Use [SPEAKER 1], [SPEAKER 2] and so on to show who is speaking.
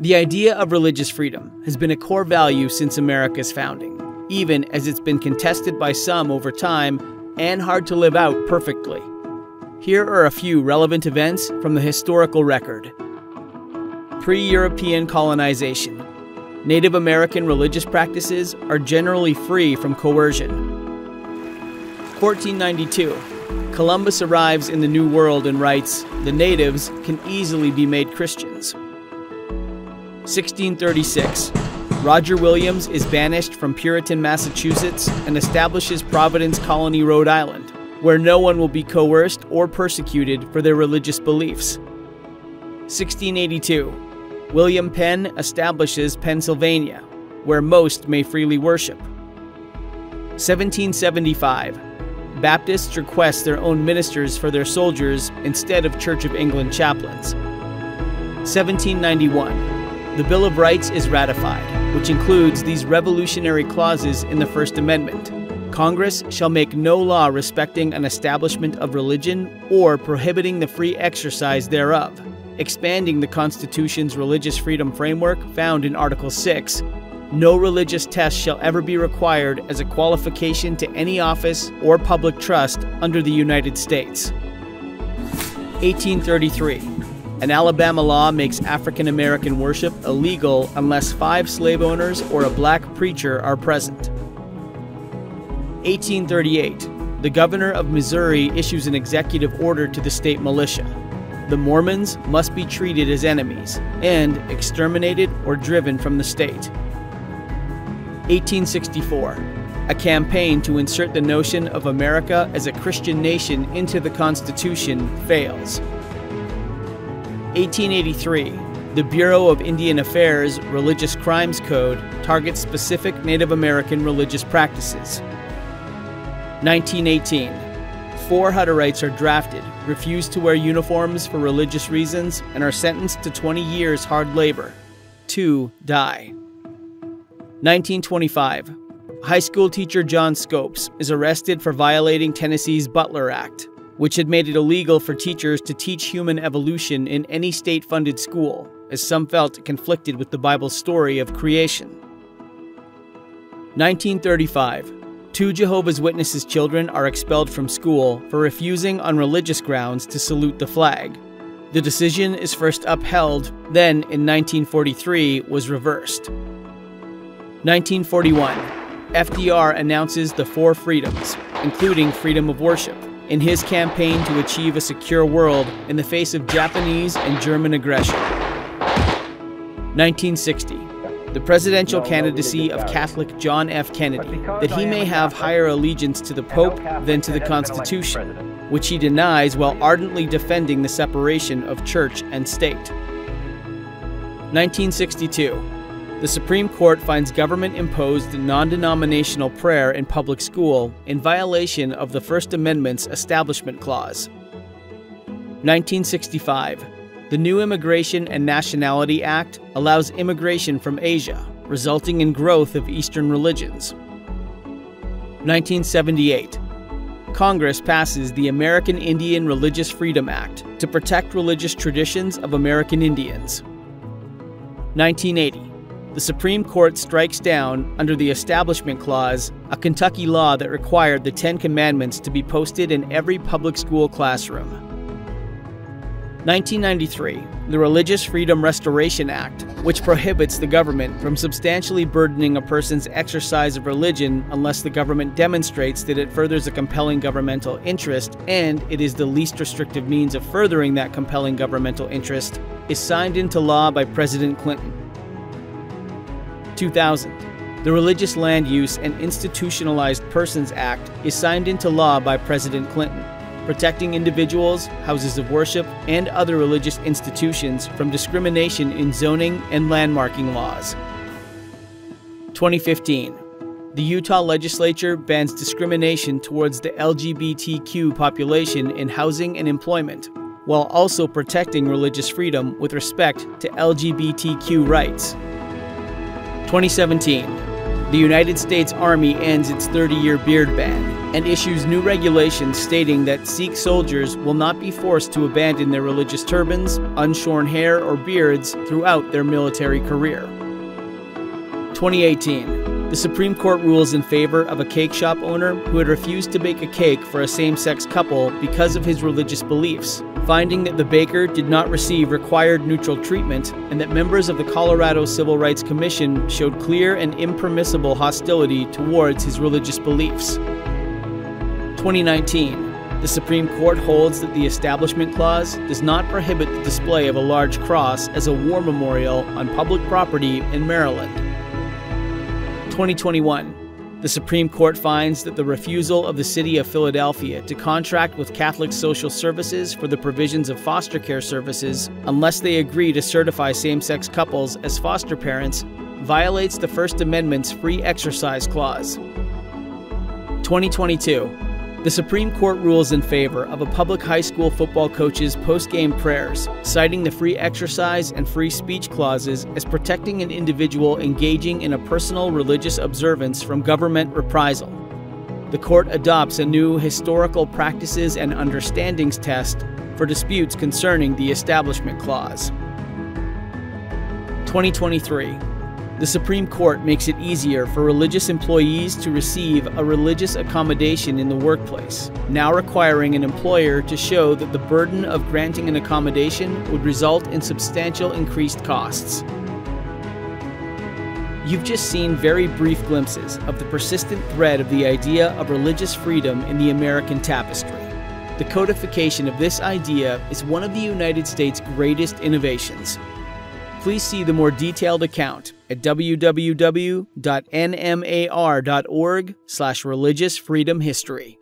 [SPEAKER 1] The idea of religious freedom has been a core value since America's founding, even as it's been contested by some over time and hard to live out perfectly. Here are a few relevant events from the historical record. Pre-European colonization. Native American religious practices are generally free from coercion. 1492. Columbus arrives in the New World and writes, "The natives can easily be made Christians." 1636. Roger Williams is banished from Puritan Massachusetts and establishes Providence Colony, Rhode Island, where no one will be coerced or persecuted for their religious beliefs. 1682. William Penn establishes Pennsylvania, where most may freely worship. 1775. Baptists request their own ministers for their soldiers instead of Church of England chaplains. 1791. The Bill of Rights is ratified, which includes these revolutionary clauses in the First Amendment. Congress shall make no law respecting an establishment of religion or prohibiting the free exercise thereof, expanding the Constitution's religious freedom framework found in Article 6. No religious test shall ever be required as a qualification to any office or public trust under the United States. 1833. An Alabama law makes African American worship illegal unless 5 slave owners or a black preacher are present. 1838. The governor of Missouri issues an executive order to the state militia. The Mormons must be treated as enemies and exterminated or driven from the state. 1864. A campaign to insert the notion of America as a Christian nation into the Constitution fails. 1883. The Bureau of Indian Affairs Religious Crimes Code targets specific Native American religious practices. 1918. 4 Hutterites are drafted, refuse to wear uniforms for religious reasons, and are sentenced to 20 years hard labor. 2 die. 1925. High school teacher John Scopes is arrested for violating Tennessee's Butler Act, which had made it illegal for teachers to teach human evolution in any state-funded school, as some felt it conflicted with the Bible's story of creation. 1935. 2 Jehovah's Witnesses children are expelled from school for refusing on religious grounds to salute the flag. The decision is first upheld, then in 1943 was reversed. 1941. FDR announces the 4 freedoms, including freedom of worship, in his campaign to achieve a secure world in the face of Japanese and German aggression. 1960. The presidential candidacy of Catholic John F. Kennedy, that he may have higher allegiance to the Pope than to the Constitution, which he denies while ardently defending the separation of church and state. 1962. The Supreme Court finds government-imposed non-denominational prayer in public school in violation of the First Amendment's Establishment Clause. 1965. The new Immigration and Nationality Act allows immigration from Asia, resulting in growth of Eastern religions. 1978. Congress passes the American Indian Religious Freedom Act to protect religious traditions of American Indians. 1980. The Supreme Court strikes down, under the Establishment Clause, a Kentucky law that required the 10 Commandments to be posted in every public school classroom. 1993. The Religious Freedom Restoration Act, which prohibits the government from substantially burdening a person's exercise of religion unless the government demonstrates that it furthers a compelling governmental interest and it is the least restrictive means of furthering that compelling governmental interest, is signed into law by President Clinton. 2000. The Religious Land Use and Institutionalized Persons Act is signed into law by President Clinton, protecting individuals, houses of worship, and other religious institutions from discrimination in zoning and landmarking laws. 2015. The Utah legislature bans discrimination towards the LGBTQ population in housing and employment, while also protecting religious freedom with respect to LGBTQ rights. 2017. The United States Army ends its 30-year beard ban and issues new regulations stating that Sikh soldiers will not be forced to abandon their religious turbans, unshorn hair, or beards throughout their military career. 2018. The Supreme Court rules in favor of a cake shop owner who had refused to bake a cake for a same-sex couple because of his religious beliefs, finding that the baker did not receive required neutral treatment and that members of the Colorado Civil Rights Commission showed clear and impermissible hostility towards his religious beliefs. 2019. The Supreme Court holds that the Establishment Clause does not prohibit the display of a large cross as a war memorial on public property in Maryland. 2021. The Supreme Court finds that the refusal of the City of Philadelphia to contract with Catholic Social Services for the provisions of foster care services unless they agree to certify same-sex couples as foster parents violates the First Amendment's Free Exercise Clause. 2022. The Supreme Court rules in favor of a public high school football coach's post-game prayers, citing the free exercise and free speech clauses as protecting an individual engaging in a personal religious observance from government reprisal. The court adopts a new historical practices and understandings test for disputes concerning the Establishment Clause. 2023. The Supreme Court makes it easier for religious employees to receive a religious accommodation in the workplace, now requiring an employer to show that the burden of granting an accommodation would result in substantial increased costs. You've just seen very brief glimpses of the persistent thread of the idea of religious freedom in the American tapestry. The codification of this idea is one of the United States' greatest innovations. Please see the more detailed account at www.nmar.org/religiousfreedomhistory.